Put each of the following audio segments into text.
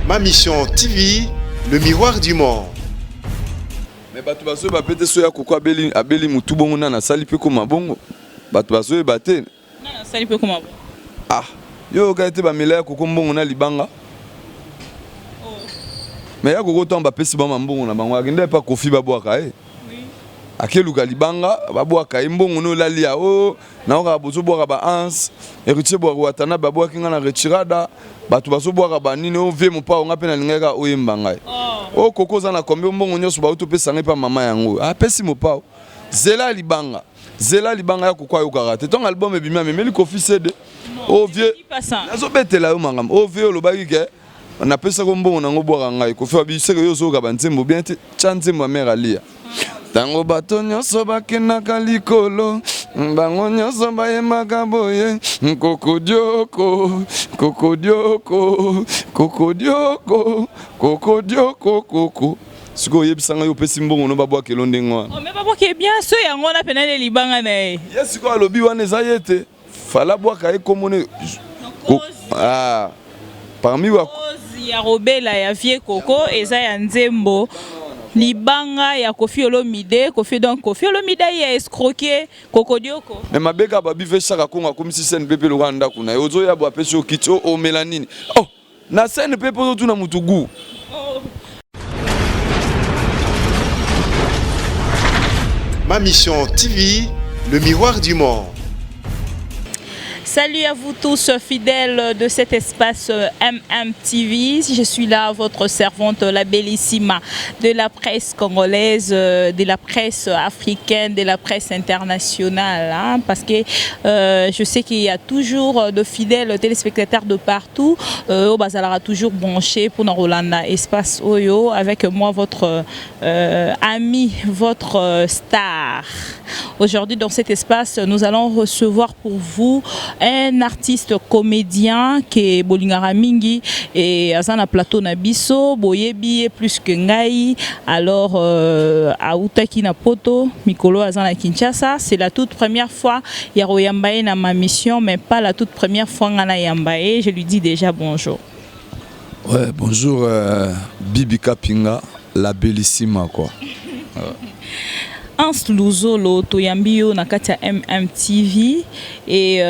Ma mission TV, le miroir du monde. Mais batu baso ba pete so ya koko abeli mutu bongo na sali pe ko mabongo. Batu baso e bate. Na sali pe ko mabongo. Ah, yo ka ete ba mela koko mbongo na libanga. Oh. Mais ya koko to ba pesi ba mbongo na bango akende pa kofi ba boaka eh. Oui. Akeluka libanga ba boaka mbongo no lalia o na oka bozo boaka ba ans héritier boaka watana ba boaka kinga na retirada. Batu baso boaka ba nini o vie mo pa nga pe na lingaka o yembanga. Oh koko za na kombe mbongo nyoso ba utopesa ngai pa mama yango. Ah pesi mo pa. Zela libanga ya kokwa yo karate. Ton album e bimia memeli kofi CD. O vieux. Nazo betela yo mangam. O vieux lo bagi ke na pesa ko mbongo nango boaka ngai. Kofi abiseke yo zo ka bantembo bien te chantembo mère alia. Tango bato nyonso bakendaka likolo bango nyonso bayembaka boye kokodioko siko yebisanga yo pesi mbongo no babwaka elonde ngwa mais babwaka bien so yango na pena le libanga na ye siko alobi wana eza ye te fala bwaka ye komone parmi wa ya robela ya vie koko eza ya nzembo libanga ya Koffi Olomide Koffi Olomide ya escroquer kokodioko mais mabeka babi ve chaka konga comme si scène pepe lo randa kuna yozo ya bwa pesi o kitso o melanini oh na scène pepe zo tuna mutugu Ma mission TV, le miroir du monde. Salut à vous tous fidèles de cet espace MMTV. Je suis là, votre servante, la bellissima de la presse congolaise, de la presse africaine, de la presse internationale. Hein, parce que je sais qu'il y a toujours de fidèles téléspectateurs de partout. Au Bazalara toujours branché pour Rolanda Espace Oyo. Avec moi, votre ami, votre star. Aujourd'hui, dans cet espace, nous allons recevoir pour vous un artiste comédien qui est Bolingara Mingi et Azana Plateau Nabiso, Boyebi plus que Ngai, alors Aoutaki na Poto, Mikolo Azana Kinshasa. C'est la toute première fois Yaro Yambaye na ma mission, mais pas la toute première fois Ngana Yambaye. Je lui dis déjà bonjour. Ouais, bonjour Bibi Kapinga, la bellissima quoi. Ans Luzolo toyambio na kati ya MMTV et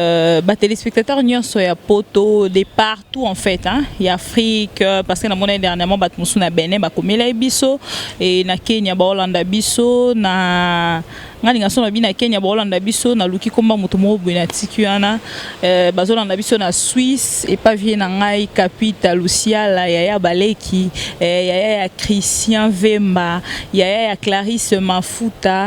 ba téléspectateurs nyonso ya poto de partout en fait hein y Afrique parce que na mona dernièrement bat musu na Benin ba komela biso et na Kenya ba Hollanda biso na ngani ngaso na bina Kenya ba Hollanda biso na luki komba mutu mo bwina tikiana ba Hollanda biso na Suisse et pas vie na ngai Capita Lucia la ya Baleki ya Christian Vemba ya Clarisse Mafuta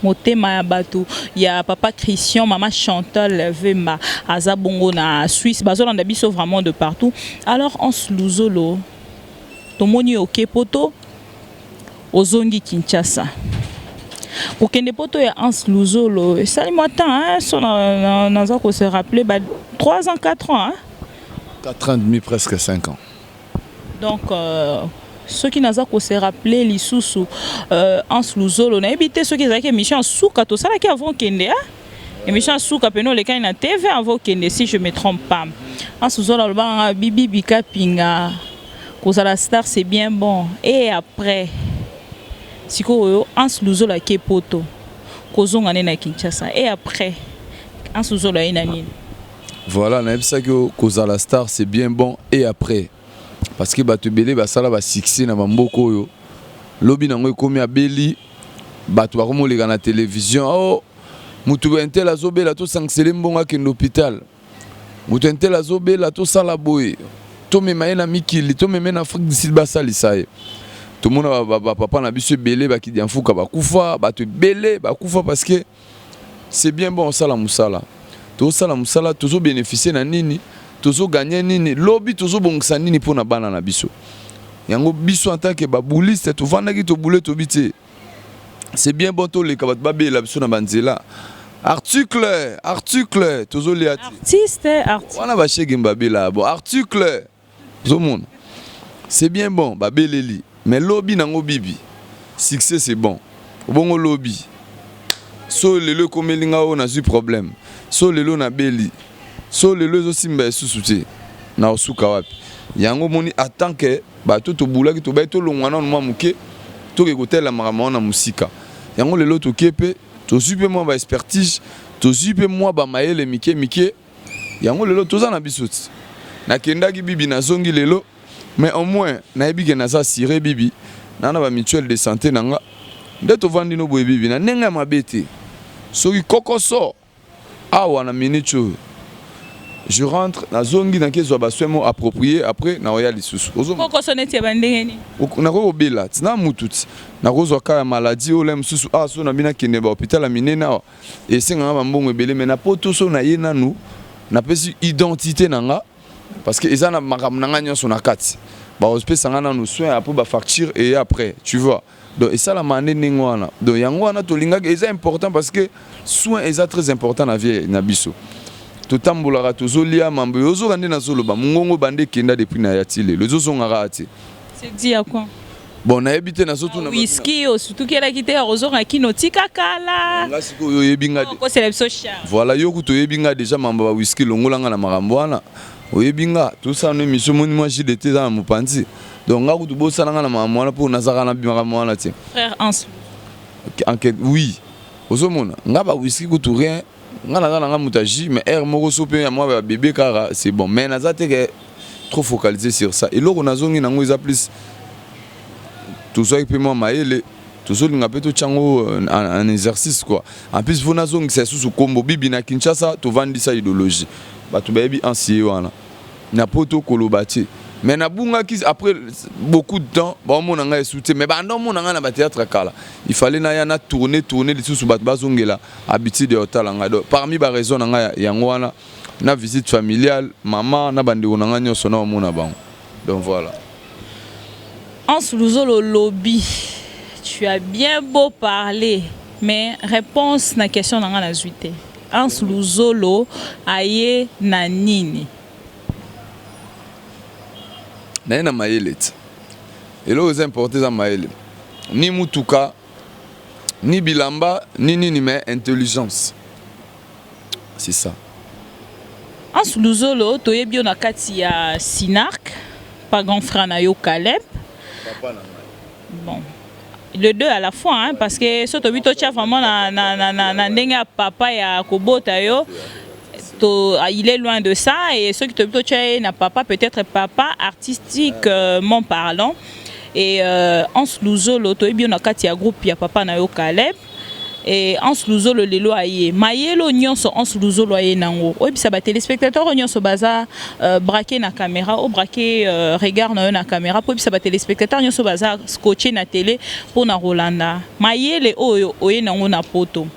Motema ya Batou, il y a papa Christian, maman Chantal Vemba, Aza Bongo na Suisse, Bazolanda biso vraiment de partout. Alors on se luzolo, tomoni ok poto, ozongi Kinshasa. Pour que les potos en se luzolo, ça lui m'attend, hein, on a se rappeler, 3 ans, 4 ans, hein. 4 ans et demi, presque 5 ans. Donc ceux qui n'ont pas se rappeler les sous en Slouzolo, on a évité ceux qui ont émission en souka, tout ça là qui avant Kende, émission en souka, penon les cas na TV avant Kende si je me trompe pas. En Slouzolo, le bang Bibi Bika Pinga, cause la star c'est bien bon. Et après, si quoi en Slouzolo qui est poto, cause on est na Kinshasa. Et après, en Slouzolo est nani. Voilà, on a vu ça que cause la star c'est bien bon. Et après. Parce que bato belé basala ba succès na bamboko yo lobi nango ekomi abeli bato bakomo leka na télévision oh mutu entel azobela to sanctionner mbonga ke l'hôpital mutu entel azobela to sala boye to mema na mikili to mema na Afrique du Sud basalisa ye to mona ba papa na biso belé ba kidi anfuka bakufa bato belé bakufa parce que c'est bien bon sala musala to sala musala toujours bénéficier na nini tozo gagner nini lobby tozo bongisa nini pona bana na biso yango biso en tant que babouliste to vandaki to boulé to biti c'est bien bon to le kabat babé la biso na banzela article tozo li artiste wana ba shege mbabé là bon article zo monde c'est bien bon babé leli mais lobby nango bibi succès c'est bon bongo lobby so lelo komelinga o na zu problème so lelo na beli so lelo zo simba susuti na osuka wapi yango moni attend que bato to bulaki to baito longwana no mamuke to ke kotela makambo na musika yango lelo to kepe to supe moi ba expertise to supe moi ba mayele mike yango lelo toza na bisoti na kendaki bibi na zongi lelo mais au moins na ebike na sa sire bibi na ba mutuelle de santé nanga nde to vandi no boye bibi na nenga mabete soki kokoso awa na minute je rentre na zongi na kezo ba soemo approprié après na royal lisusu kokoso neti bandengeni na ko bela tina mututi na ko ka maladie olem susu so na bina kende ba hôpital minena et singa ba mbongo ebele mais na poto so na ye nanu na pesi identité nanga parce que ezana makam nanga nyonso na kati ba hospice nga na nous soins après ba facture et après tu vois donc et ça la mané ningwana donc yango wana to linga c'est important parce que soin est très important na vie na biso to tambola to zolia mambo yozo kande na zoloba mungongo bande kenda depuis na yatile le zozo ngara ati c'est dit à quoi bon na ebité na soto na whisky surtout kela kité rozo na kinotika kala ngasi ko yebinga ko c'est social voilà yo kuto yebinga déjà mambo ba whisky longolanga na makambo wana oyebinga tout ça no mission moni moi j'ai été dans mon panzi donc nga kuto bosa na makambo wana pour nazaka na makambo wana ti frère Hans enquête oui ozomona nga ba whisky kuto rien nga na mutaji mais air moko sope ya moi ba bébé kara c'est bon mais nazate que trop focalisé sur ça et loko nazongi nango isa plus tout ça peut moi maele tout ça linga peto chango en exercice quoi en plus vous nazongi c'est sous combo bibi na Kinshasa to vandi sa idéologie ba to baby ancien wana na poto kolobati mais na bunga ki après beaucoup de temps ba mona nga esouté mais ba ndo mona nga na ba théâtre kala il fallait na ya na tourner les sous bat bazongela habitude de hôtel nga do parmi ba raison nga yango wana na visite familiale maman na bandi onanga nyoso na mona bango donc voilà. Hans Luzolo lobby, tu as bien beau parler, mais réponse na question nanga na zuite. Hans Luzolo aye na nini? Na mayele. Et là, c'est important za mayele. Ni mutuka, ni bilamba, ni mais intelligence. C'est ça. Hans Luzolo toyebi na kati ya Sinark, pas grand frère na yo Caleb. Bon, le deux à la fois, hein, parce que ce tobito tcha vraiment na ndenga papa ya kobota yo, il est loin de ça et ce qui tobito tcha na papa peut-être papa artistiquement parlant et Hans Luzolo toyebi na kati ya groupe ya papa na yo Caleb. Et Hans Luzolo lelo aye mayelo nyonso Hans Luzolo aye nango oyebisa ba téléspectateurs nyonso baza braqué na caméra ou braqué regard na caméra pour oyebisa ba téléspectateurs nyonso baza scotché na télé pour na Rolanda mayele oyo oye nango na poto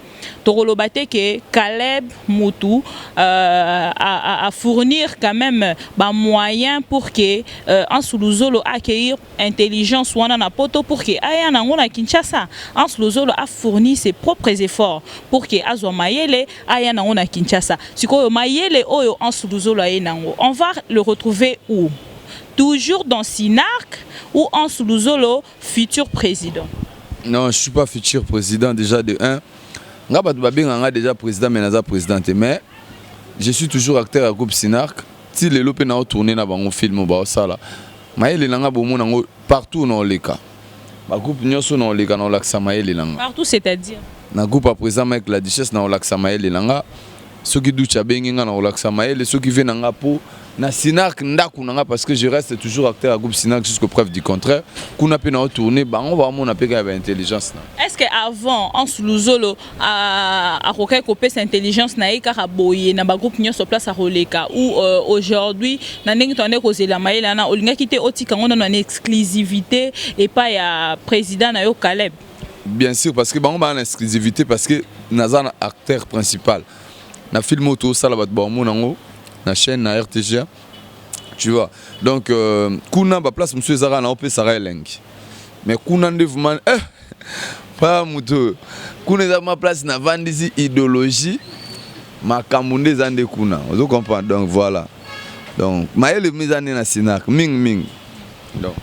Torolobate que Caleb Moutou a fournir quand même des moyens pour que Hans Luzolo accueillir intelligence wana na poto pour que aya nango na Kinshasa. Hans Luzolo a fourni ses propres efforts pour que azwa mayele aya nango na Kinshasa. Sikoyo mayele oyo Hans Luzolo aya nango. On va le retrouver où? Toujours dans Sinark ou Hans Luzolo futur président? Non, je suis pas futur président déjà de 1. Nga batu babenganga déjà président mais naza présidente mais je suis toujours acteur à groupe Sinark ti lelo pe na tourner na bango film ba sala mayele nanga bomo nango partout na oleka ba groupe nyoso na oleka na olaksa mayele nanga partout c'est-à-dire na groupe à présent avec la duchesse na olaksa mayele nanga soki ducha benginga na olaksa mayele soki ve nanga po na Sinark ndaku nanga parce que je reste toujours acteur à groupe Sinark jusqu'au preuve du contraire kuna pe na tourner bango ba mona pe ka intelligence na. Est-ce que avant Hans Luzolo a roké copé cette intelligence na eka boye na ba groupe nyoso place à roleka ou aujourd'hui na ndenge tone koze la maïla na olinga kité otika ngona na exclusivité et pas ya président na yo Caleb? Bien sûr parce que bango ba en exclusivité parce que naza acteur principal na film auto sala bat ba mo nango na chaîne na RTGA tu vois donc kuna ba place monsieur Zara na opé Sarah Elengi mais kuna ndevuma pas muto kuna za ma place na vandisi idéologie makambu zande kuna vous comprenez donc voilà donc maëlle mes années na Sinark ming donc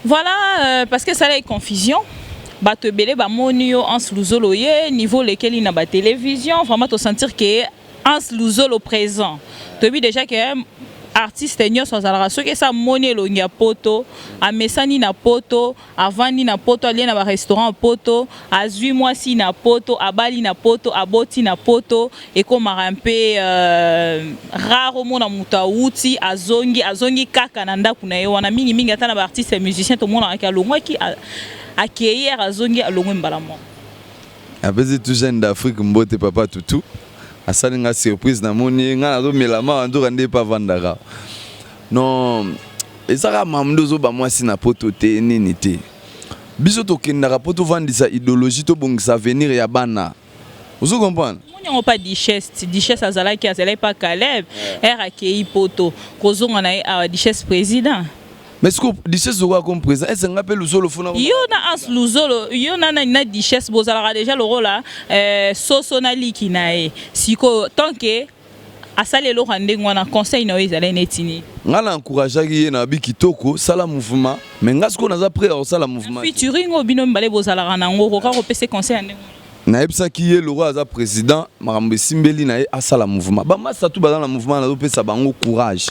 voilà parce que ça est confusion bato belé ba monio Hans Luzolo ye niveau lequel il na ba télévision vraiment to sentir que Hans Luzolo présent. Tu as vu déjà que artiste nyonso azalaka soki esa moni elongi ya poto amesani na poto avandi na poto alie na barestaurant poto azwi mwasi na poto abali na poto aboti na poto ekomaka mpe rare omona moto awuti azongi kaka na ndako na ye wana mingimingi ata na baartiste ya musicien tomonaka alongwaki akieyere azongi alongwe mbala moko apesi tout jeune d'Afrique mbote papa tutu asali nga surprise na moni nga nazomela mawa nzoka nde pa vandaka non ezaka mamundo ozoba mwasi na poto te nini te biso tokendaka po tovandisa idéologie tobongisa avenir ya bana ozo comprendre monyango pa Duchesse azalaki pas Caleb era akei poto kozonga na ye awa Duchesse président. Mais est-ce que Duchesse quoi comme président est-ce qu'on appelle Luzolo fona yo na as Luzolo yo na Duchesse bozalaka déjà le rôle là soso na liki na ye siko tant que asale lo rande ngwana conseil na ezala netini ngala encourageaki ye na bikitoko sala mouvement mais ngasko naza prêt à sala mouvement featuring obino mbale bozalaka nango ko ka ko pese conseil ande na ebsaki ye le roi aza président makambo simbeli na ye asala mouvement bamasa tu baza na mouvement na pesa bango courage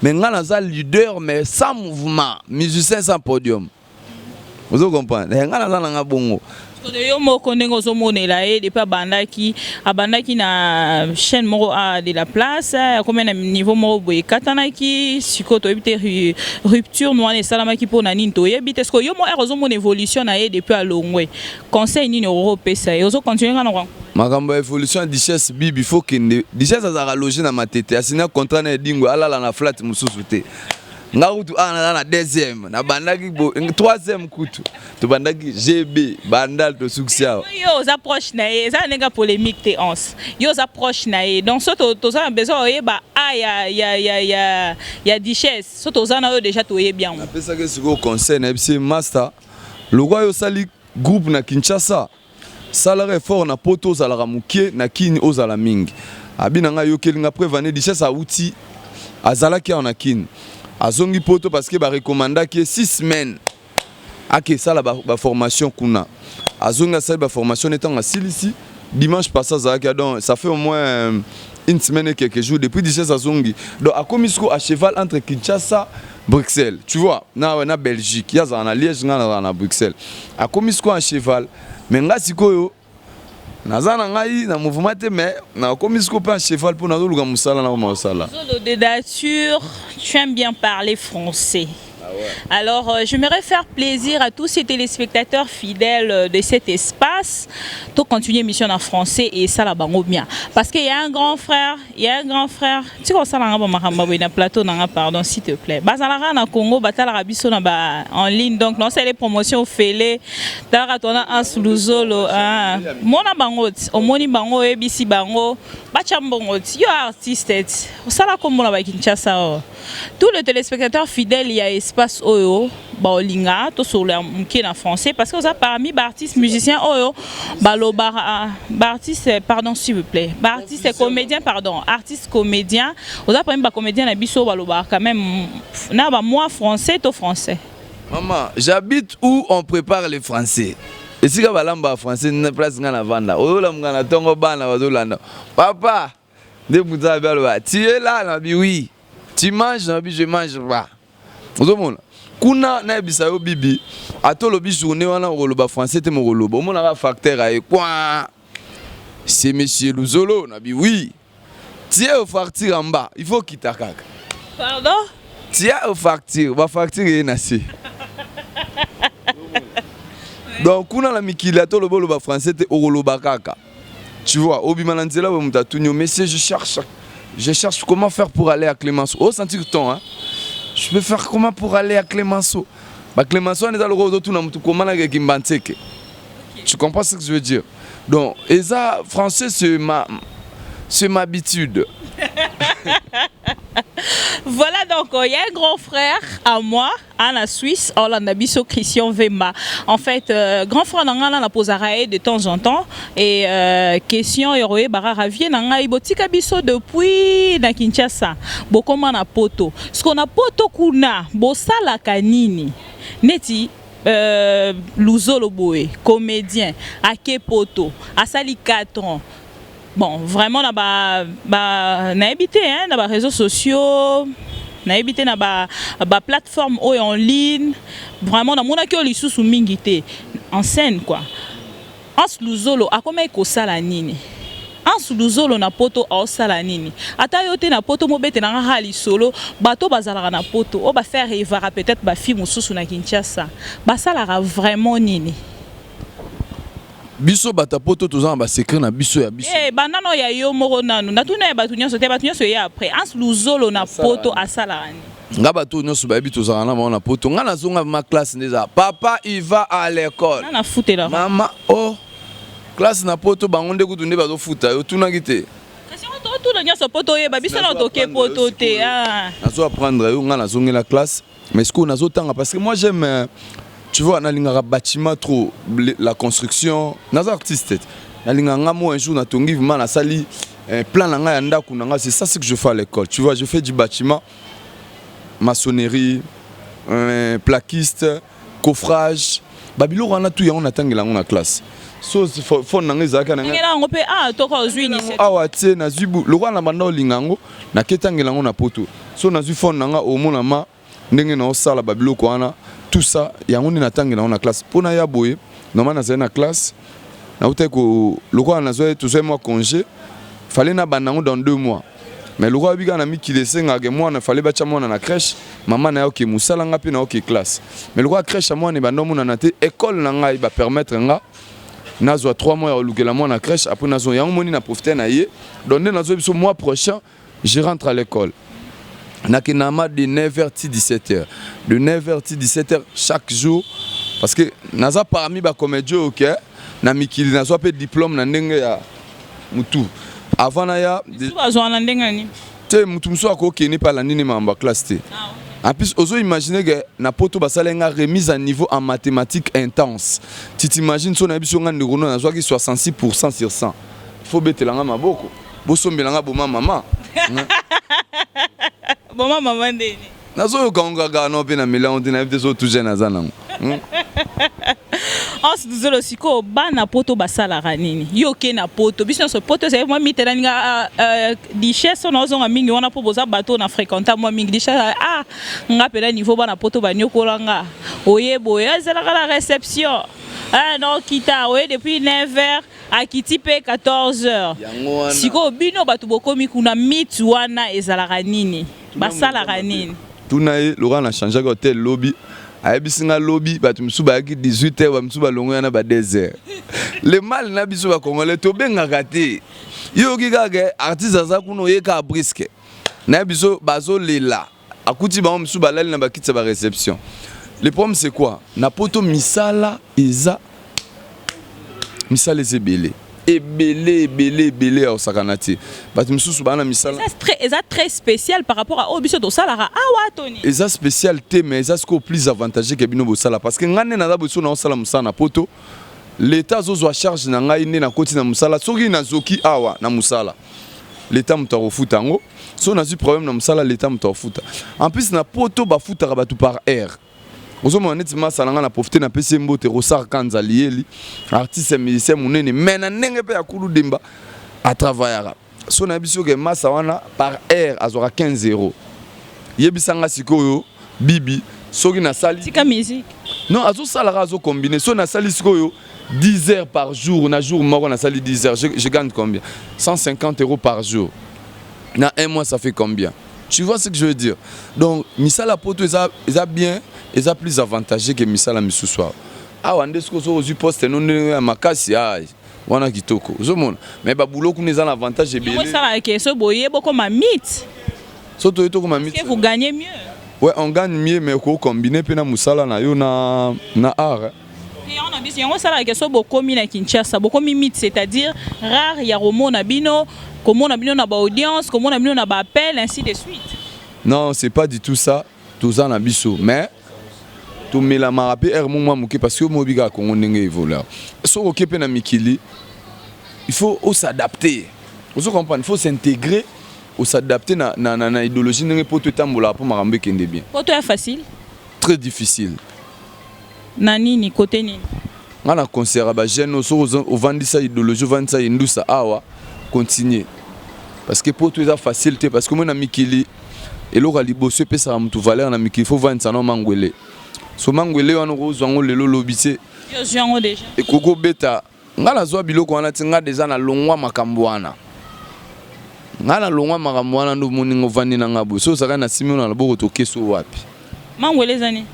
mais nga naza leader mais sans mouvement musicien sans podium vous comprenez nga naza na bongo yo moko ndenge ozomonela ye depuis abandaki na chaîne moko de la place akomi na niveau moko boye ekatanaki sikoyo toyebi te rupture noana esalamaki mpona nini toyebi te siko yo mo ere ozomona évolution na ye depuis alongwe conseil nini okopesa ye ozocontinue nga na makambo ya évolution ya Duchesse bibi faut kende Duchesse azalaka loge na matete asina contrat na edingo alala na flat mosusu te nga kutu ana na deuxième na bandaki troisième kutu to bandaki GB bandal to succès yo za proche na ye za nenga polémique te ons yo za proche na ye donc soto to za besoin oyeba ya Duchesse soto za na yo déjà to ye bien apesa ke siko conseil na bisi master lokwa yo sali groupe na Kinshasa salare fort na poto zalaka mukie na kini ozala mingi abina nga yo kelinga prévaner Duchesse auti azalaki na kini azongi poto parce que ba recommandaki 6 semaines ake sala ba formation kuna azonga sala ba formation étant silisi dimanche passé azalaki donc ça fait au moins une semaine et quelques jours depuis Duchesse azongi donc a komisko à cheval entre Kinshasa Bruxelles tu vois na Belgique ya za na Liège na Bruxelles a komisko à cheval mais nga sikoyo nazana ngai na mouvement te mais na komisko pa cheval pour nazoluka musala na musala de nature tu aimes bien parler français. Alors, j'aimerais faire plaisir à tous ces téléspectateurs fidèles de cet espace de continuer l'émission en français et ça la bango bien. Parce qu'il y a un grand frère, tu vois ça na plateau pardon s'il te plaît. Bazalara na Congo, batala rabiso na en ligne donc non c'est les promotions fêlées. Tara tona un Luzolo mona bango, omoni bango ebisi bango, bachambongo, yo artiste. Ça la comme na Kinshasa. Tous les téléspectateurs fidèles il y a espace oyo baolinga to sur le mki en français parce que vous avez parmi artistes musiciens oyo artiste pardon s'il vous plaît artiste comédien pardon artiste comédien vous avez parmi comédien na biso baloba quand même na ba moi français to français. Maman, j'habite où on prépare les français. Et si ka balamba français na place ngana vanda oyo la ngana tongo bana bazolanda papa de buta baloba tu es là na bi oui tu manges na bi je mange pas. Ozomona kuna na ebisa yo bibi atolobi journée wana roloba français te mo roloba omona ka facteur ay quoi c'est monsieur Luzolo na bi oui tiens au facture en bas il faut quitter kaka pardon tiens au facture ba facture ena si donc kuna la mikili atoloba loba français te roloba kaka tu vois obima na nzela bo mutatunyo monsieur je cherche comment faire pour aller à Clémenceau au sentir ton hein. Je peux faire comment pour aller à Clémenceau? Bah Clémenceau on est dans le rôle de tout le monde comment avec Kimbantseke. Tu comprends ce que je veux dire? Donc et ça français c'est ma habitude. Voilà donc il y a un grand frère à moi en la Suisse, Orlando Bisso Christian Vema. En fait, grand frère nanga na posarae de temps en temps et question Yoroé Barara vient nanga ibotika biso depuis na Kinshasa. Bokoma na poto. Ce qu'on a poto kuna bosala kanini. Neti Luzolo boy, comédien, ake poto, asali 4 ans. Bon, vraiment, na habité, hein, na réseaux sociaux, na ebité na ba plateforme en ligne vraiment na mona ki o lisusu mingi te en scène quoi. Ans Luzolo akoma ko sala nini? Ans Luzolo na poto au sala nini? Ata yo te na poto mobete na hali solo bato bazalaka na poto o ba faire rêver peut-être ba film mususu na Kinshasa. Ba sala vraiment nini? Biso bata poto tozana ba secret na biso ya biso. Banano ya yo moko nanu. Na tuna ya batu nyonso te batu nyonso ya après. Ans Luzolo na poto asala nini? Nga bato nyonso ba bitu tozana na poto. Nga na zonga ma classe ndeza. Papa il va à l'école. Na foute là. Maman oh classe na poto bangonde kutunde bazo futa yo tuna kite. Kasi on to na nyoso poto ye ba biso na toke poto te ah. Nazo apprendre yo nga na zonga la classe mais ce qu'on nazo tanga parce que moi j'aime tu vois na linga bâtiment trop la construction nazo artiste. Na linga ngamo un jour na tongi vraiment na sali plan na nga ya ndaku na nga c'est ça ce que je fais à l'école. Tu vois je fais du bâtiment maçonnerie plaquiste coffrage babilo wana tout ya on atangela na classe. So fon nanga ezaka nanga ngela ngo pe toko ozwi initiative awa tie na zibu lokwa na banda olingango na ketangela ngo na poto so na zwi fon nanga omona ma ndenge na osala babiloko wana tout ça yango ni natangela ngo na classe pona ya boye normalement na zena na classe na uta ko lokwa na zo to moi congé fallait na banango dans 2 mois mais lokwa bika na mikilesenga ke moi na fallait bacha mwana na crèche maman na yo ki musala nga pe na yo ki classe mais lokwa crèche moi ne bando mona na te école na nga ba permettre nga nazo 3 mois au la moi na crèche après nazo yang moni na profiter na ye donné nazo biso mois prochain je rentre à l'école na kinama de 9h à 17h de 9h à 17h chaque jour parce que naza parmi ba comédien OK na mikili nazo pe diplôme na ndenge ya mutu avant na ya bazo na ndenge ni te mutu mso akoki ni pa la nini mamba classe te. En plus, oso imaginer que na poto basala nga remise à niveau en mathématiques intense. Tu t'imagines son abiso nga ndikono na zwaki 66% sur 100. Faut betelanga maboko. Bosombelanga boma mama. Boma mama ndeni. Nazo kanga ga no pe na milan on na biso tout jeune azana. Ans Luzolo siko bana poto basala nini? Yo ke na poto. Biso so poto c'est moi mitela nga richesse on ozonga mingi wana po boza bato na fréquenter moi mingi richesse nga pela niveau bana poto banyokola nga. Oyebo ezala la réception. Non kita oye depuis 9h à kiti pe 14h. Siko bino bato bokomi kuna mit wana ezala nini? Basala nini? Tunaye Laurent na changé hotel lobby. Abisinga lobby batu msuba ki 18h ba msuba longo yana ba 2h. Le mal na biso ba congolais to benga kate. Yo ki kage artiste za kuno yeka briske. Na biso bazo lela. Akuti ba msuba lali na ba kitsa ba réception. Le problème c'est quoi? Na poto misala eza misala ezebele. Belé au sakanati. Batu msusu bana misala. C'est très spécial par rapport à obiso to salara awa Tony. Eza spécial te mais eza ce plus avantageux que bino bosala parce que ngane na boso na osala musala na poto l'état zozo a charge na ngai ne na koti na musala soki na zoki awa na musala l'état mutaro futa ngo so na zu problème na musala l'état mutaro futa en plus na poto ba futa batu par air. Ozo moneti masalanga na profiter na PC mbote Rosar Kanza lieli artiste musicien munene mena ndenge pe ya kulu demba à travailler. So na biso ke masa wana par air azora 15 €. Yebisanga sikoyo bibi soki na sali tika musique. Non azo salara azo combiner so na sali sikoyo 10 heures par jour na jour moko na sali 10 heures je gagne combien? 150 € par jour. Na un mois ça fait combien? Tu vois ce que je veux dire? Donc misala poto eza bien eza plus avantageux que misala misusu. Ah wande sko so ozu poste non ya makasi ai wana kitoko. Zomona mais ba boulot kuna eza avantage ebele. Moi ça que so boye boko ma mythe. So to eto comme mythe. Est-ce que vous gagnez mieux? Ouais, on gagne mieux mais ko combiner pe na musala na yo na art. Et on a dit on ça que so boko mi na Kinshasa, boko mi mythe c'est-à-dire rare ya romo na bino, comment na bino na ba audience, comment na bino na ba appel ainsi de suite. Non, c'est pas du tout ça. Tout ça na biso mais to mela marape er moi muke parce que mo biga Congo ndenge évolue. So okepe na mikili il faut s'adapter. Vous comprenez, il faut s'intégrer ou s'adapter na idéologie ndenge poto tambola pour marambe kende bien. Poto est facile? Très difficile. Nani ni côté nini? Ngana conseiller ba jeune so au vandi sa idéologie vandi sa indusa awa continuer. parce que poto eza facilité parce que moi na mikili eloko liboso pesa mutu valeur na mikili faut vendre ça non mangwele so mangwele wana kozwa ngo lelo lobise yo zwango déjà et koko beta ngala zwa biloko wana tinga déjà na longwa makambo wana ngala longwa makambo wana ndo moningo vandi na ngabo so saka na simi na loboko to keso wapi mangwele zani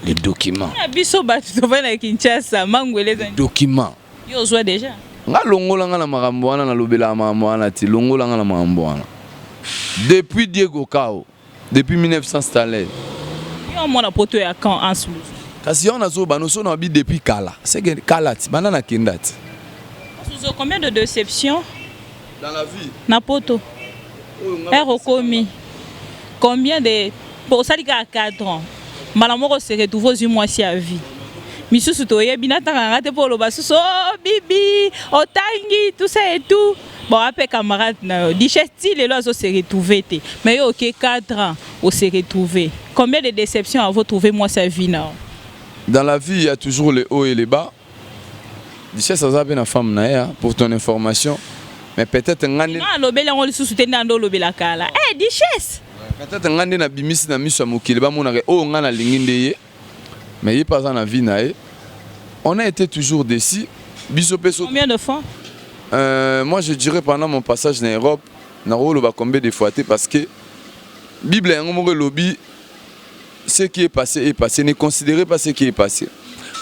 les documents na biso ba to va na Kinshasa mangwele zani documents yo zwa déjà nga longola nga na makambo wana na lobela makambo wana ti longola nga na makambo wana depuis Diego Cao depuis 1900 Stalin yo mona poto ya quand en sous kasi on a zo banoso na bi depuis kala c'est que kala ti bana na kindati combien de déceptions dans la vie na poto rekomi combien de pour ça à 4 ans malamoko se retrouve aux mois si à vie misusu to yebi na tanga te pour le basuso bibi otangi tout ça et tout bon après camarade na dichesse style là se retrouver te mais OK 4 ans on se retrouver combien de déceptions avez-vous trouvé moi sa vie là dans la vie il y a toujours les hauts et les bas dichesse ça bien la femme na pour ton information mais peut-être ngani non lobela ngoli susu te ndando lobela kala dichesse peut-être ngani na bimisi na miso mokili ba mona ke o ngana linginde ye mais il pas dans la vie nae on a été toujours déçus biso peso combien de fois moi je dirais pendant mon passage en Europe na rolo ba combien de fois parce que Bible ngomore lobby ce qui est passé ne considérez pas ce qui est passé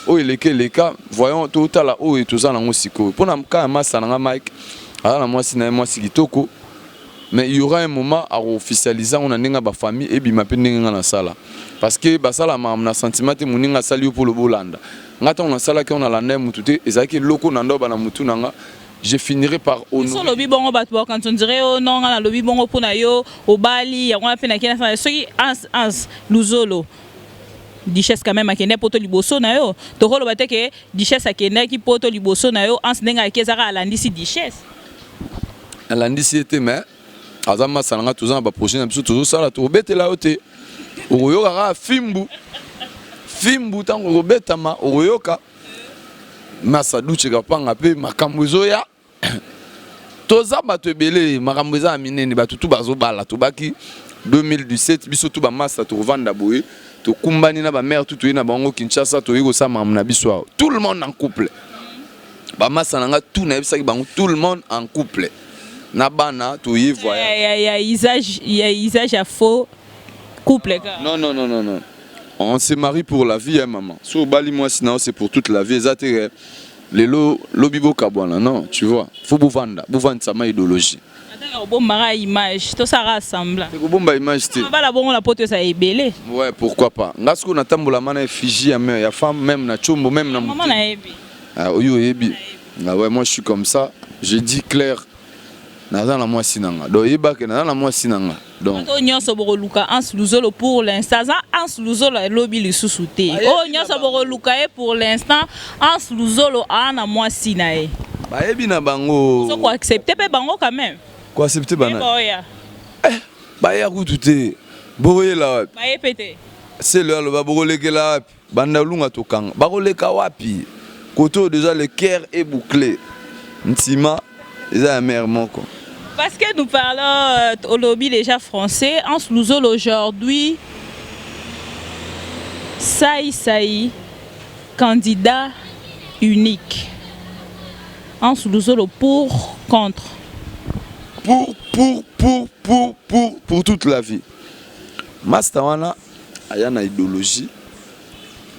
oh il est les cas voyons tout à la haut et tout ça na ngosiko pour na ka massa na Mike ala moi si kitoko mais il y aura un moment à officialiser on a ninga ba famille et bima pe ninga na sala parce que basala mam na sentiment te muninga sali pour le bolanda ngata on a sala ki on a la ndem mututé ezaki loko na ndo bana mutu nanga je finirai par honorer so lobi bongo bato ba quand on dirait oh non na lobi bongo pona yo obali ya ngona pe na kena sa soki ans luzolo dichesse quand même akende poto liboso na yo to rolo bateke dichesse akende ki poto liboso na yo ans ndenga kezaka alandisi dichesse alandisi était mais azama salanga toujours ba projet na biso toujours sala to betela ote oyoka fimbu tango robetama oyoka masa duche kapanga pe makambo zoya toza bato ebele makambo eza minene bato tu bazobala tobaki 2017 biso tu ba masa to vanda boye to kumbani na ba mère tout na bango Kinshasa to yiko sa mam na biso tout le monde en couple ba masa nanga tout na bisaki bango tout le monde en couple na bana to y voyage il y a usage à faux couple non on se marie pour la vie hein, maman so bali moi sinon c'est pour toute la vie exactement les lobibo kabwana non tu vois faut buvanda ça ma idéologie atanga bomba image to ça rassemble c'est bomba image te bala bongo la poto ça ebele ouais pourquoi pas ngasko na tambola mana effigie ya femme même na chombo même na maman na ebi oyo ebi ouais moi je suis comme ça je dis clair naza na moi sinanga do yebake naza na moi sinanga donc to nyonso boko luka ans luzolo pour l'instant ans luzolo lobby lisusu te o nyonso boko luka e pour l'instant ans luzolo ana moi sinae ba yebi na bango so ko accepter pe bango quand même ko accepter bana boya ba ya kututé boyela ba yepete c'est le ba bokolekela banda lunga tokanga bakoleka wapi koto déjà le cœur est bouclé ntima eza la mère moko. Parce que nous parlons au lobby déjà français, en Slouzol aujourd'hui, Saï, candidat unique. En Slouzol pour, contre. Pour toute la vie. Mastawana, il y a une idéologie.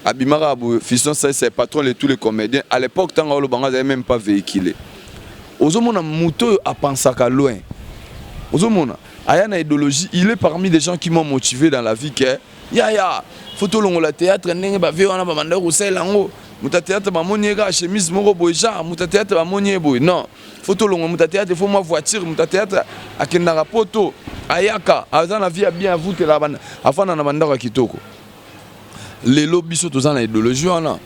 Abimara Abou, Fiston Saï, c'est patron de tous les comédiens. À l'époque, tant que le Banga n'avait même pas véhiculé. Ozomona Mouto a pensé à loin. Ozomona, Ayana idéologie, il est parmi des gens qui m'ont motivé dans la vie que ya photo longo la théâtre ndenge ba vie wana ba manda ko selango muta théâtre ba moniega chemise moko boja muta théâtre ba monie boy non photo longo muta théâtre faut ma voiture muta théâtre akenda rapoto ayaka azana vie bien vous que la banda afana na banda ka kitoko lelo biso tozana idéologie wana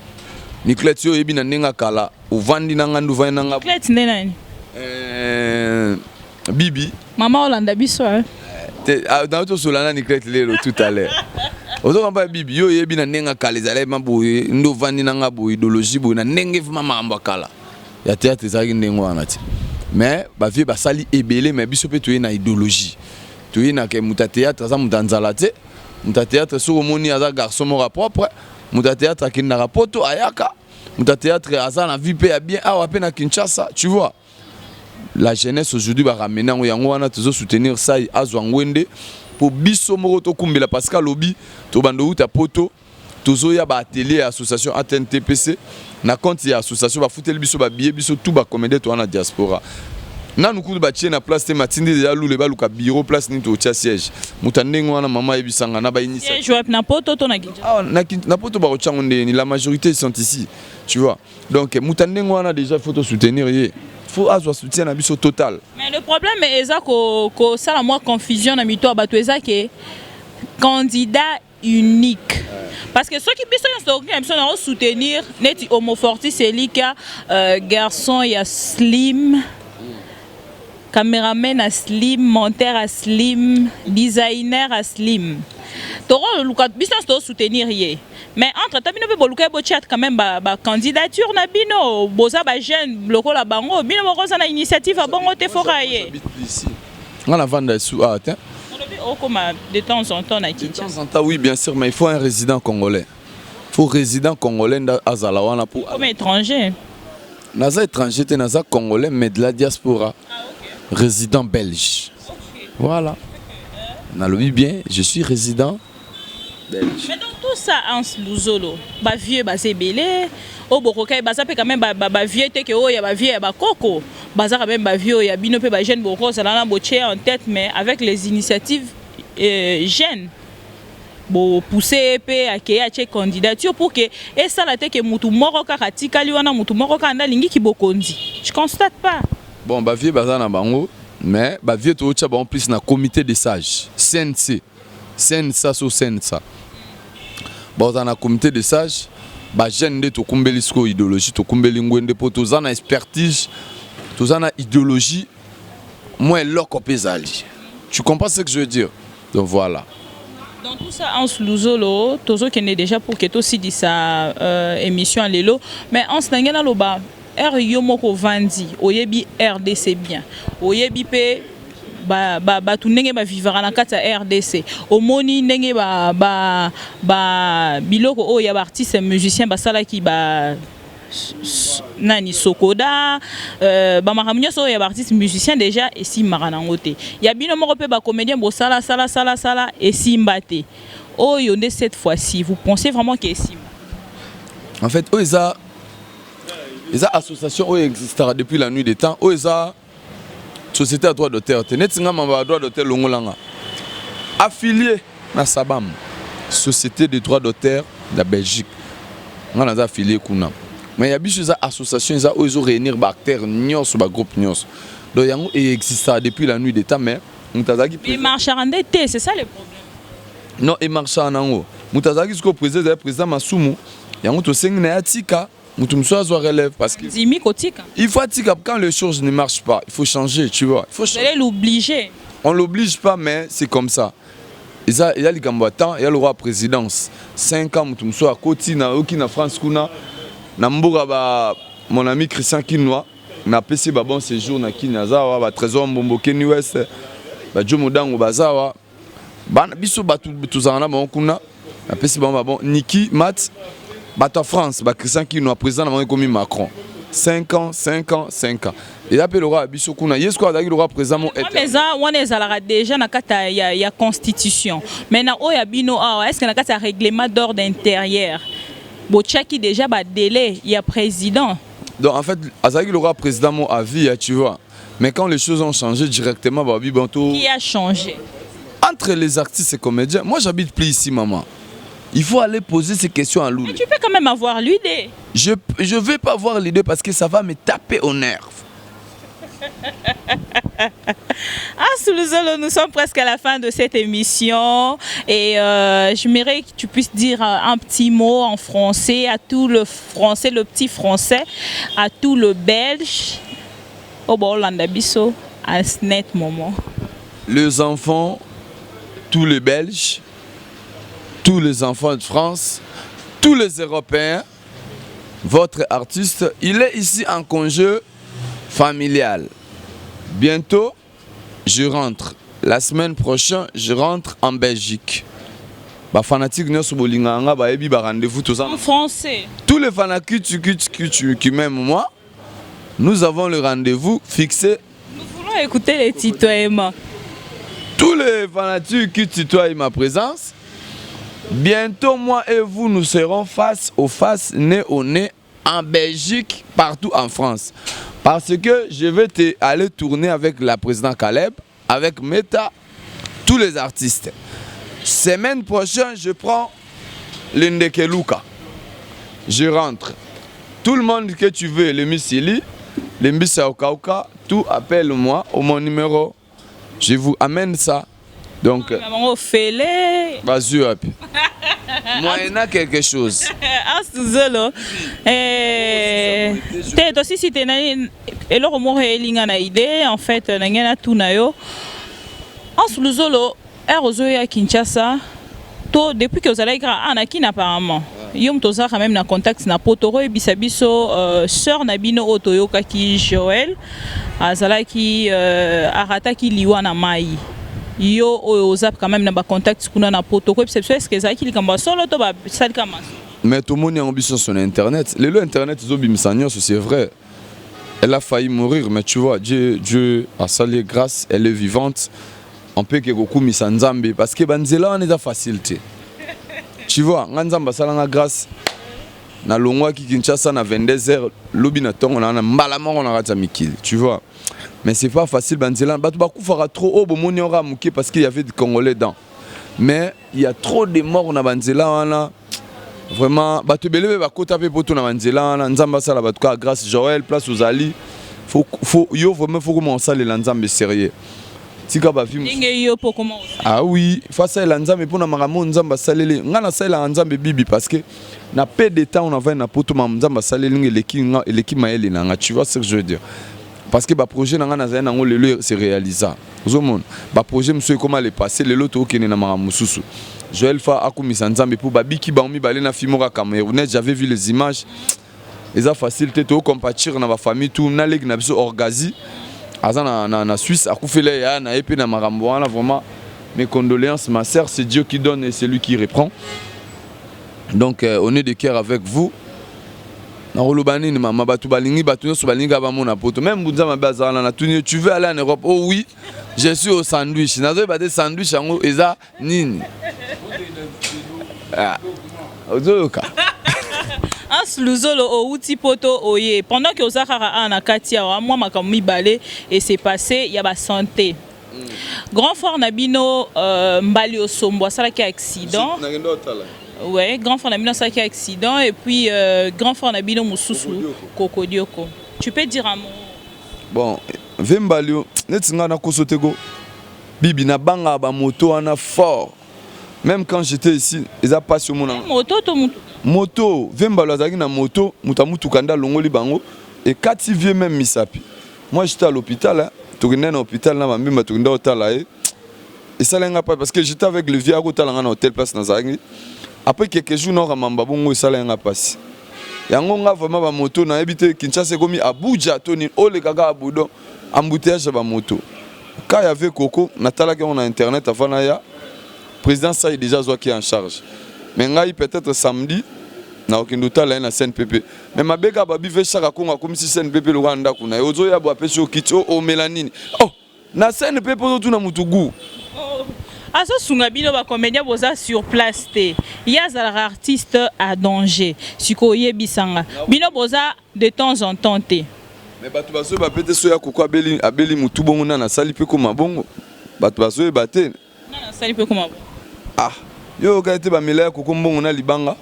Nicletio yebi na ndenga kala uvandi nanga nduva nanga Niclet ndenani Bibi Maman Olanda biso hein dans autre solana Niclet lelo tout à l'heure ozo kamba Bibi yo yebi na ndenga kala ezale maboye ndovandi nanga boye idéologie boye na ndenge mama amba kala ya théâtre ezaki ndengo wana ti mais ba vie ba sali ebele mais biso pe toye na idéologie toye na ke muta théâtre za muta nzala te muta théâtre so moni aza garçon mora propre muta théâtre ki na rapoto ayaka muta théâtre aza na vie pe ya bien awa pe na Kinshasa tu vois. La jeunesse aujourd'hui va ramener yango wana tozo soutenir ça azwa ngwende pour biso moko to kumbela parce que lobby to bando uta poto tozo ya ba atelier association ATNTPC na compte ya association ba futel biso ba billet biso tout ba comédie to na diaspora na nuku ba tie na place te matindi déjà lule ba luka bureau place ni to tia siège mutandengo wana mama ebisanga na ba initiative siège na poto to na Kinshasa ah na poto ba ochango ni la majorité sont ici tu vois donc mutandengo wana déjà faut te soutenir yé faut avoir soutien à biso total. Mais le problème est que ça la moi confusion na mito abato eza que candidat unique. Parce que ceux qui peuvent soutenir net homofortis Elika garçon il y a slim caméraman à slim monteur à slim designer à slim. Toro luka business to soutenir yé. Mais entre temps bino pe boluka bo chat quand même ba candidature na bino boza ba jeune lokola bango bino boza na initiative a bongo te foraye. On a vendu sous ah tiens. Comme de temps en temps na Kinshasa. De temps en temps oui bien sûr mais il faut un résident congolais. Il faut résident congolais à Zalawana pour comme étranger. Naza étranger te naza congolais mais de la diaspora. Ah, okay. Résident belge. Okay. Voilà. Na lobi bien, je suis résident belge. Mais donc tout ça en Luzolo, ba vieux ba sebele, au boroka ba ça peut quand même ba vieux te que oh ya ba vieux ba coco, ba ça quand même ba vieux ya bino pe ba jeune boro ça na boché en tête mais avec les initiatives jeunes. Bo pousser pe akeya che candidature pour que et ça la te que mutu moko kaka tikali wana mutu moko kanda lingi ki bokondi. Je constate pas. Bon ba vieux ba za na bango. Mais bah vieux tout ça en plus na comité des sages CNC so CNSA bon dans na comité des sages bah jeune de to kumbeli sko idéologie to kumbeli ngwende po to za na expertise to za na idéologie moi loko pezali tu comprends ce que je veux dire donc voilà dans tout ça en Luzolo tozo qui est déjà pour que to si dit sa émission à lelo mais en stangena loba R yomoko vandi oyebi RDC bien oyebi pe ba tu ndenge ba vivra na kata RDC omoni ndenge ba biloko o ya artiste musicien basala ki ba nani sokoda ba makamnyo so ya artiste musicien déjà et si maranango te ya bino moko pe ba comédien bo sala et si mbate o yonde cette fois-ci vous pensez vraiment que si en fait o eza les associations existent depuis la nuit des temps. Les sociétés à droit d'auteur. Droit d'auteur Longolanga. Affilié à Sabam, société de droit d'auteur de la Belgique. On a affilié Kuna. Mais il y a des associations qui ont réuni des acteurs, des groupes. Donc il existe depuis la nuit des temps. Mais il marche en été, c'est ça le problème. Non, il marche en haut. Moutazaki, ce que le président Masumu, il y a un autre relève parce que il faut quand les choses ne marchent pas, il faut changer, tu vois. Vous allez l'obliger. On l'oblige pas, mais c'est comme ça. Il y a les combattants, il y a le roi présidence. 5 ans, mutumso à côté na France kuna na mboka mon ami Christian Kinois na PC ba bon séjour na Kinazawa ba trésor mbombo Keni West ba Jomo Dango bazawa ba biso ba tuzana ba kuna na PC ba bon Niki Mat Bato France, Christian qui nous a président comme Macron. 5 ans. Et là, le roi Abisokuna, il y a le roi président. Mais ça, on est déjà dans la constitution. Maintenant, est-ce qu'il y a un règlement d'ordre intérieur? Qui déjà un délai, il y a président. Donc en fait, le roi président a vie, tu vois. Mais quand les choses ont changé directement, qui a changé? Entre les artistes et comédiens, moi j'habite plus ici, maman. Il faut aller poser ces questions à Loulé. Mais tu peux quand même avoir l'idée. Je ne vais pas avoir l'idée parce que ça va me taper aux nerfs. Luzolo, nous sommes presque à la fin de cette émission et j'aimerais que tu puisses dire un petit mot en français à tout le français, le petit français, à tout le belge. Au Hollande biso à ce net moment. Les enfants, tous les Belges, tous les enfants de France, tous les Européens, votre artiste, il est ici en congé familial. Bientôt, je rentre. La semaine prochaine, je rentre en Belgique. Bah fanatique nous sommes bolinganga bah ebi bah rendez-vous tout ça. En français. Tous les fanatiques qui m'aiment moi, nous avons le rendez-vous fixé. Nous voulons écouter les tutoiements. Tous les fanatiques qui tutoient ma présence. Bientôt, moi et vous, nous serons face au face, nez au nez, en Belgique, partout en France. Parce que je vais aller tourner avec la présidente Caleb, avec Meta, tous les artistes. Semaine prochaine, je prends l'Indeke Luka. Je rentre. Tout le monde que tu veux, le Missili, le Mbissa Okauka, tout appelle-moi au mon numéro. Je vous amène ça. Donc, vas-y, moi, il y a quelque chose. Asuzolo. T'es aussi si t'es et le remords est l'ingana idée en fait n'engana tout nayo. Asuzolo. Arozoya Kinshasa, depuis que vous allez à Anakin apparemment, Yom Toza quand même na contact na Potoro et Bisabiso, sœur Nabino Otoyoka qui Joël, Azala qui Arata qui Liwana Mai. Yo Ozap quand même na contact kuna na Potoro et c'est ce que ça qui likamba solo to ba sal kama. Mais tout le monde a ambition sur internet. Le internet Zobim Sanyos c'est vrai. Elle a failli mourir mais tu vois Dieu a salé grâce, elle est vivante. On peut que beaucoup misanzambe parce que banzela on est à facilité. Tu vois, nganzamba salanga grâce na longwa ki Kinshasa na 22h lobi na tongo na mbalama on a rata mikil, tu vois. Mais c'est pas facile banzela batu ba kufara trop au bomoni ora muké parce qu'il y avait des Congolais dedans. Mais il y a trop de morts na banzela wana. Vraiment batu belebe ba kota pe poto na banzela na nzamba sala batu ka grâce Joël place aux Ali. Faut vraiment faut commencer les nzambe sérieux. Ah oui, face à l'anzambe pour na maramo nzamba salele ngana sala nzambe bibi parce que na peu de temps on avait na poto nzamba salele eleki maele na tu vois ce que je veux dire parce que ba projet na ngana na ngolelo c'est réalisable ozomona ba projet monsieur comment le passer le loto okene na maramo susu Joël fa akumisa nzambe pour babiki ba mi balé na fimora camerounais j'avais vu les images les a facilité to compatir na ba famille tout na leg na biso orgazi na Suisse, à Koufele, na épée na Marambo, vraiment mes condoléances, ma sœur, c'est Dieu qui donne et c'est lui qui reprend. Donc on est de cœur avec vous. Tu veux aller en Europe? Oh oui, je suis au sandwich. Des sandwich en eza nini. Pendant que vous avez Katia, moi ma balé et c'est passé, il y a la santé. Grand frère Nabino Mbali Osombo, ça qui accident. Ouais, grand frère Nabino ça qui accident et puis grand frère Nabino Moussousou Kokodioko. Tu peux dire un mot? Bon, Vembalio, netinga na kosotego. Bibi na banga ba moto ana fort. Même quand j'étais ici, ils a pas sur mon moto, Vembalo azaki na moto, mutamutu kanda longoli bango et kati vieux même misapi. Moi j'étais à l'hôpital, hein, tourné dans l'hôpital na mambima tourné au talae. Et ça lenga pas parce que j'étais avec le vieux à côté dans hôtel place na zangi. Après quelques jours non ramamba bongo ça lenga passe. Yango nga vraiment ba moto na habité Kinshasa komi Abuja Tony ole kaka abudo embouteillage ba moto. Quand il y avait Coco, Natala qui on a internet avant na ya président ça est déjà qui est en charge. Mais peut-être samedi, na okinduta la na CNPP. Mais ma beka babi ve chaka konga comme si CNPP le Rwanda kuna. Ozo ya bo apesi o kiti o melanine. Oh, na CNPP po tu na mutugu. Aso sunga bino ba comédien boza sur place te. Ya za artiste à danger. Siko yebisanga. Bino boza de temps en temps te. Mais batu baso ba pete so ya kokwa abeli mutu bongo na sali pe ko mabongo. Batu baso e baté. Na sali pe ko mabongo. Ah, yo kaite ba mila ko kombongo na libanga.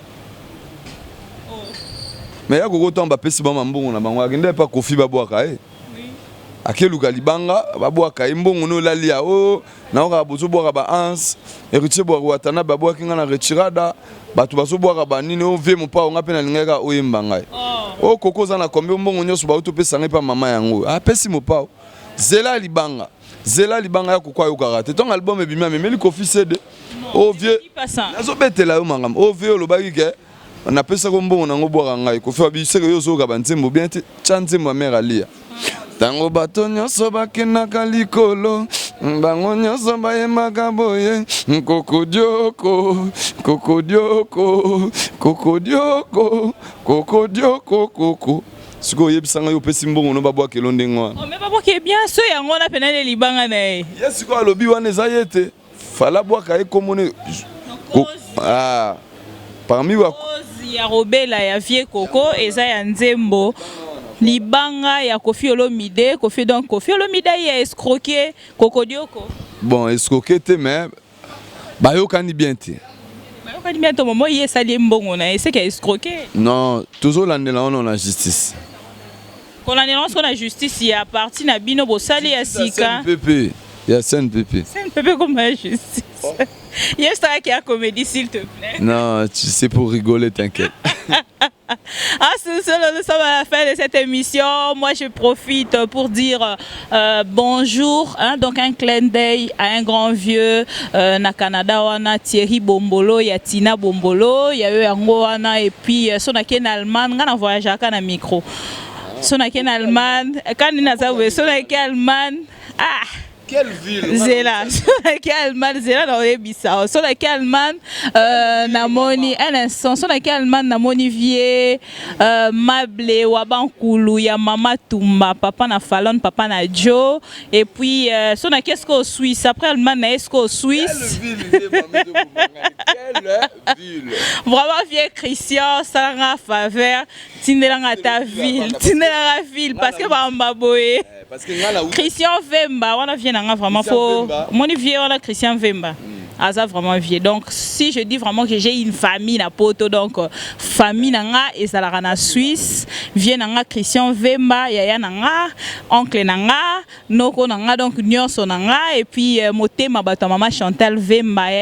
Mais ya ko tomba pesi ba mambongo na bango akende pa kofi ba boaka eh. Oui. Akeluka libanga ba boaka imbongo no lalia o na oka bozo boaka ba ans héritier boaka watana ba boaka kinga na retirada batu baso boaka ba nini o ve mo pa nga pe na lingaka o yembanga. O kokoza na kombe mbongo nyoso ba utopesa ngai pa mama yango. Ah pesi mo pa. Zela libanga ya kokwa yo karate. Ton album e bimia memeli kofi CD. O vieux. Nazo betela yo mangam. O vieux lo bagi ke na pesa ko mbongo nango boaka ngai. Kofi abi seke yo zo ka banzembo bien te chanze ma mère alia. Tango bato nyonso bakendaka likolo bango nyonso bayembaka boye kokodioko kokodioko kokodioko kokodioko koko siko yebisanga yo pesi mbongo no babwaka elonde ngwa mais babwaka bien so yango na pena le libanga na ye siko alobi wana eza ye te fala bwaka ye komone parmi wa ya robela ya vie koko eza ya nzembo libanga ya Koffi Olomide donc Koffi Olomide ya escroquer kokodioko bon escroquer te mais bayokani bien te bayokani bien to momo ye sali mbongo na ese ka escroquer non toujours landela on la justice qu'on la justice ya parti na bino bosali ya sika CNPP ya CNPP comme la justice yes ça qui a comédie s'il te plaît non tu sais pour rigoler t'inquiète. Nous sommes à la fin de cette émission. Moi, je profite pour dire bonjour. Donc, un clin d'œil à un grand vieux. Na Canada, on a Thierry Bombolo, il y a Tina Bombolo, il y a eu Angoana et puis son en Allemagne. On a voyagé à un micro. Son en Allemagne. Quand on a son en Allemagne. Ah! Quelle ville? Zela. Allemagne, Zela dans les Bissau. Sur la Allemagne, namoni un instant. Sur la Allemagne, namoni vie, Mable, Wabankulu, ya Mama Tumba, papa na Fallon, papa na Joe. Et puis sur la qu'est-ce qu'au Suisse. Après Allemagne, est-ce qu'au Suisse? Quelle ville? Vraiment vieux Christian, Sarah Faveur, Tindelanga ta ville, Tindelanga ville, parce que Bambaboé. Christian Vemba, on a vu vraiment faux. Mon vieux, on a Christian Vemba. Aza vraiment vieux. Donc si je dis vraiment que j'ai une famille na poto, donc famille nanga et ça la na Suisse, vieux nanga Christian Vemba, yaya nanga, oncle nanga, noko nanga donc nyonso nanga et puis motema bato maman Chantal Vemba,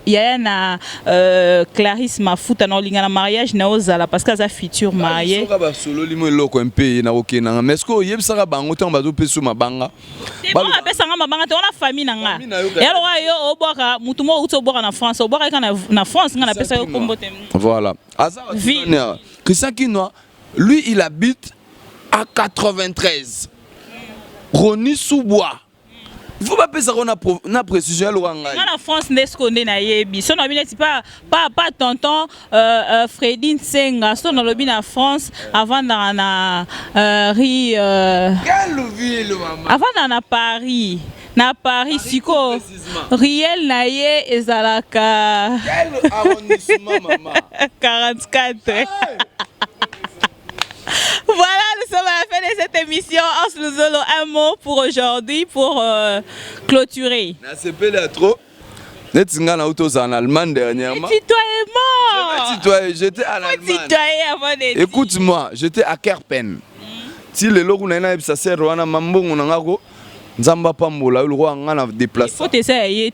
yaya na Clarisse Mafuta na linga na mariage na ozala parce que ça futur marié. Soka ba solo limo eloko mpe na okena mais est-ce que yebisaka bango tant bazo peso mabanga. Ba pesa nga mabanga te on a famille nanga. Et alors yo obaka mutu mo uto boka na France oboka na France nga na pesa yo kombote. Voilà. Christian Kinois, lui il habite à 93. Rony Soubois. Il faut pas penser qu'on a précision la France n'est ce qu'on est na yebi. Son habite pas tonton Freddy Nsenga. Son lobby na France avant na Ri. Quelle ville maman? Avant na Paris. Na Paris siko Riel na ye ezalaka. Quel arrondissement maman? 44. Voilà, nous sommes à la fin de cette émission. Ans Luzolo, un mot pour aujourd'hui, pour clôturer. J'étais en Allemagne dernièrement. J'étais en Allemagne. Écoute-moi, j'étais à Kerpen. Si le logo n'a pas ça wana mambongo nangako nzamba pambola le roi ngana déplacer. Faut essayer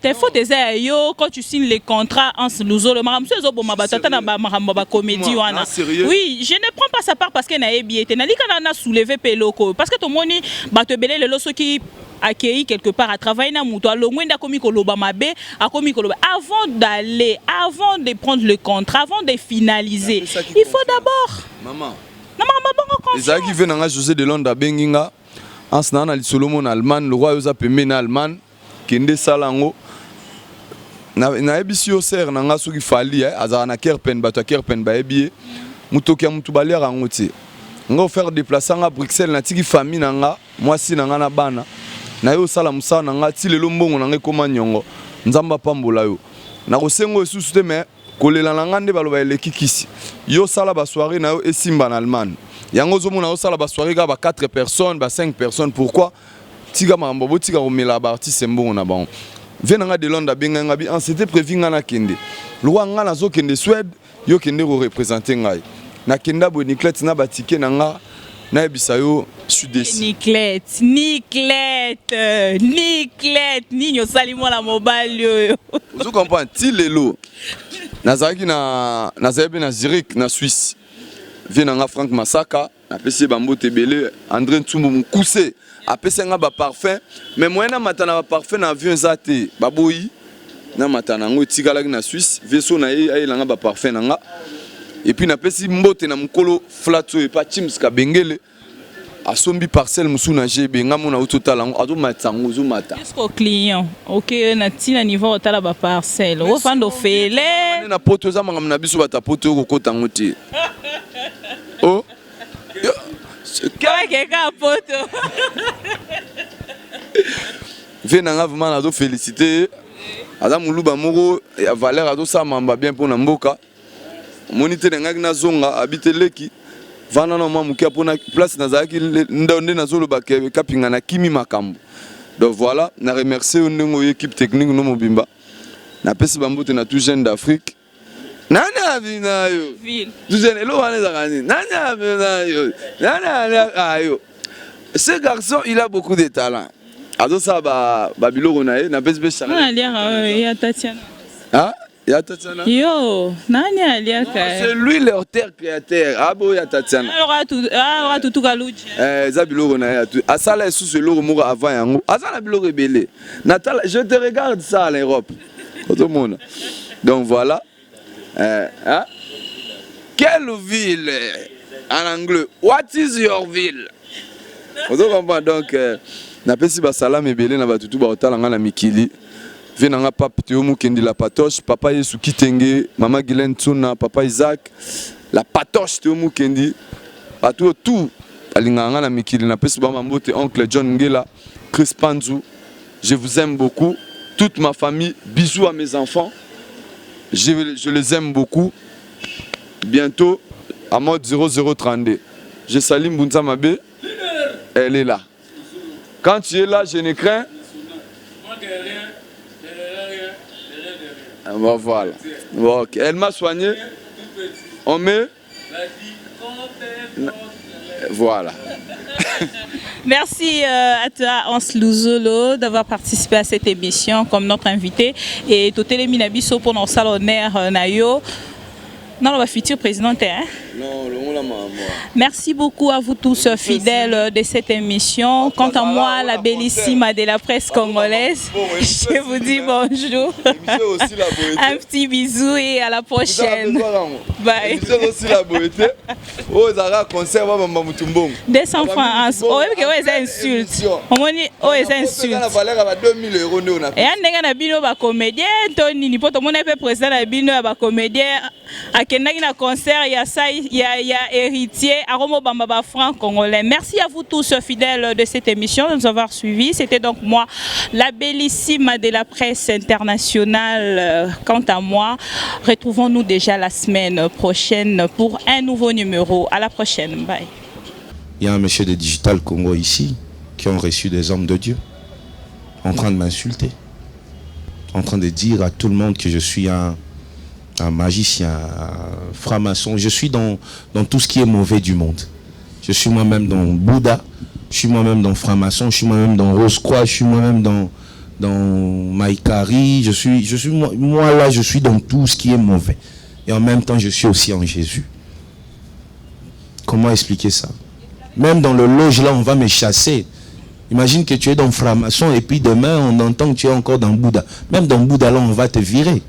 yo quand tu signes les contrats en Luzolo maramso ezo boma batata na marambo ba comédie wana. Oui, je ne prends pas sa part parce que na ebiete na likana na soulever peloko parce que to moni bato belé le loso qui accueilli quelque part à travailler na muto alongwenda komi koloba mabe akomi koloba avant d'aller, avant de prendre le contrat, avant de finaliser. Il faut d'abord maman. Na maman bongo conscience. Les qui viennent na José de Londres benginga en ce moment, Solomon Allemagne, le roi Yosa Pemé Allemagne, Kende Salango. Na ebisi yo ser na ngaso ki fali azara na Kerpen bato Kerpen ba ebié mutoki ya mutu balia rangote. Nga faire déplacer nga Bruxelles na tiki famille na nga mwasi na nga na bana. Na yo sala musa na nga ti lelo mbongo na nga koma nyongo. Nzamba pambola yo. Na kosengo esusu te mais kolela na nga nde baloba eleki kisi. Yo sala ba soirée na yo esimba na Allemagne. Yango zomo na osala ba soirée ga ba 4 personnes, ba 5 personnes. Pourquoi? Tiga mambo tiga romela ba artiste mbongo na bango. Venanga de Londres benga ngabi en c'était prévu ngana kende. Lwa ngana zo kende Suède, yo kende ro représenter ngai. Na kenda bo Niclette na batike na nga na ebisa yo sud-est. Niclette, ninyo salimo la mobile yo. Vous comprenez ti lelo. Nazaki na Zurich na Suisse. Venanga Franck Massaka, na pesi bambo tebele, André Ntsumbu Mukuse, a pesi nga ba parfum, mais moi na matana ba parfum na avion zate, baboyi na matana ngo tikala na Suisse, vaisseau na ye langa ba parfum nanga. Et puis na pesi mbote na mukolo flatso et pas Chims ka bengele. asombi parcelle musu na GB ngamu na utotala ado matsango zo mata jusqu'au client OK na tina niveau otala ba parcelle o fando fele na poto za mangam na biso bata poto ko kota ngoti oh ka poto venanga vraiment na do féliciter Adam Muluba moko ya valeur ado sa mamba bien pour na mboka monite ngaki na zonga habite leki vana na mama mukia pona place nazaki ndonde nazoloba ke kapinga na kimi makambo donc voilà na remercier ndongo équipe technique no mobimba na pesi bambote na tout jeune d'Afrique nani avina yo tout jeune elo wana zakani nani avina yo nani ayo ce garçon il a beaucoup de talent ado sa ba biloko na ye na pesi be changa ya Tatiana ah ya Tatiana yo nani aliaka c'est lui leur terre créateur abo ya Tatiana alors tout kaluji za biloko na ya tu asala sous ce logo moko avant yango asala biloko ebele natala je te regarde ça à l'Europe tout monde donc voilà hein quelle ville en anglais what is your ville on comprend donc na pesi ba salam ebele na batutu ba otala nga na mikili venanga papa Théo Mukendi la patoche papa Yesu Kitenge maman Guylaine Tsuna papa Isaac la patoche Théo Mukendi bato tout alinganga na mikili na pesi ba mambote oncle John Ngela Chris Panzu je vous aime beaucoup toute ma famille bisous à mes enfants je les aime beaucoup bientôt à mode 0032 je salue Mbunza Mabe elle est là quand tu es là je ne crains bon, voilà. Bon, okay. Elle m'a soigné. On met. Voilà. Merci à toi, Hans Luzolo, d'avoir participé à cette émission comme notre invité. Et Totele Minabiso pour notre salonnaire Nayo. Non, le futur président. Hein? Non, le merci beaucoup à vous tous fidèles de cette émission. Quant à moi, la bellissime de la presse congolaise, je vous dis bonjour. Un petit bisou et à la prochaine. Bye. 200 francs. Oh, c'est insulte. Oh, c'est insulte. Et un bino ba comédien, Tony, ni poto mon président la bino ba comédien. À Kenaki na concert, il y a héritier Aromo Bambaba franc congolais. Merci à vous tous fidèles de cette émission de nous avoir suivis. C'était donc moi, la bellissime de la presse internationale. Quant à moi, retrouvons-nous déjà la semaine prochaine pour un nouveau numéro. À la prochaine. Bye. Il y a un monsieur de Digital Congo ici qui ont reçu des hommes de Dieu en train de m'insulter, en train de dire à tout le monde que je suis un magicien, un franc-maçon. Je suis dans tout ce qui est mauvais du monde. Je suis moi-même dans Bouddha, je suis moi-même dans franc-maçon, je suis moi-même dans Rose-Croix, je suis moi-même dans Maïkari. Je suis moi là, je suis dans tout ce qui est mauvais. Et en même temps, je suis aussi en Jésus. Comment expliquer ça? Même dans le loge là, on va me chasser. Imagine que tu es dans franc-maçon et puis demain, on entend que tu es encore dans Bouddha. Même dans Bouddha là, on va te virer.